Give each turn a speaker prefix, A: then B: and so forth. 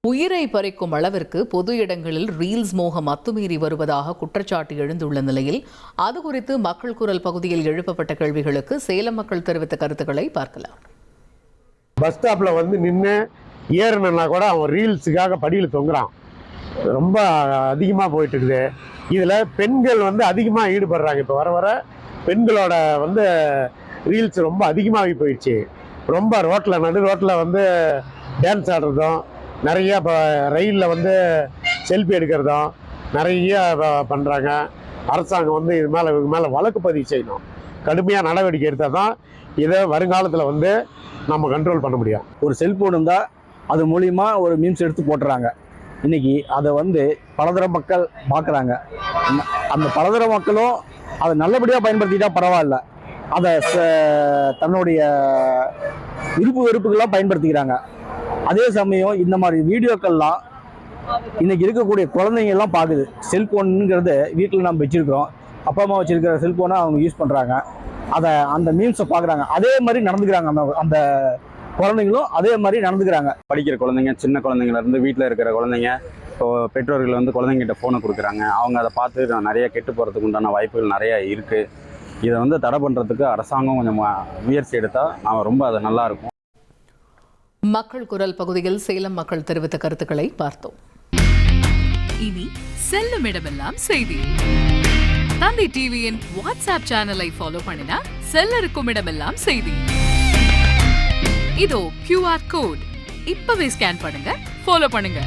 A: உயிரை பறிக்கும் அளவிற்கு பொது இடங்களில் ரீல்ஸ் மோகம் அத்துமீறி வருவதாக குற்றச்சாட்டு எழுந்துள்ள நிலையில் அது குறித்து மக்கள் குரல் பகுதியில் எழுப்பப்பட்ட கேள்விகளுக்கு சேலம் மக்கள் தெரிவித்த கருத்துக்களை பார்க்கலாம்.
B: பஸ் ஸ்டாப்ல நின்று ஏறணும்னா கூட அவன் ரீல்ஸுக்காக படியில் தொங்குறான். ரொம்ப அதிகமாக போயிட்டு இருக்குது. இதில் பெண்கள் அதிகமாக ஈடுபடுறாங்க. இப்போ வர வர பெண்களோட ரீல்ஸ் ரொம்ப அதிகமாகி போயிடுச்சு. ரொம்ப நடு ரோட்டில் டான்ஸ் ஆடுறதும், நிறைய இப்போ ரயிலில் செல்ஃபி எடுக்கிறதும் நிறைய பண்ணுறாங்க. அரசாங்கம் இவங்க மேலே வழக்கு பதிவு செய்யணும். கடுமையாக நடவடிக்கை எடுத்தால் தான் இதை வருங்காலத்தில் நம்ம கண்ட்ரோல் பண்ண முடியும்.
C: ஒரு செல்ஃபோன் இருந்தால் அது மூலிமா ஒரு மீம்ஸ் எடுத்து போட்டுறாங்க. இன்றைக்கி அதை பலதர மக்கள் பார்க்குறாங்க. அந்த பலதர மக்களும் அதை நல்லபடியாக பயன்படுத்திட்டால் பரவாயில்ல. அதை தன்னுடைய வெறுப்புகளாக பயன்படுத்திக்கிறாங்க. அதே சமயம் இந்த மாதிரி வீடியோக்கள்லாம் இன்றைக்கி இருக்கக்கூடிய குழந்தைங்கள்லாம் பார்க்குது. செல்ஃபோனுங்கிறது வீட்டில் நம்ம வச்சுருக்கிறோம். அப்பா அம்மா வச்சுருக்கிற செல்ஃபோனை அவங்க யூஸ் பண்ணுறாங்க. அந்த மீம்ஸை பார்க்குறாங்க. அதே மாதிரி நடந்துக்கிறாங்க. அந்த குழந்தைங்களும் அதே மாதிரி நடந்துக்கிறாங்க.
D: படிக்கிற குழந்தைங்க, சின்ன குழந்தைங்கலேருந்து வீட்டில் இருக்கிற குழந்தைங்க, இப்போ பெற்றோர்கள் குழந்தைங்கிட்ட ஃபோனை கொடுக்குறாங்க. அவங்க அதை பார்த்து நிறைய கெட்டு போகிறதுக்கு உண்டான வாய்ப்புகள் நிறைய இருக்குது. இதை தடை பண்ணுறதுக்கு அரசாங்கம் கொஞ்சம் முயற்சி எடுத்தால் நாம் ரொம்ப அது நல்லாயிருக்கும்.
A: மக்கள் குரல் பகுதியில் சேலம் மக்கள் தெரிவித்த கருத்துக்களை பார்த்தோம்.
E: இனி செல்லும் இடமெல்லாம் செய்தி. தந்தி டிவியின் வாட்ஸ்அப் சேனலை ஃபாலோ பண்ணினா செல்ல இருக்கும் இடமெல்லாம் செய்தி. இதோ QR கோட் இப்பவே ஸ்கேன் பண்ணுங்க, ஃபாலோ பண்ணுங்க.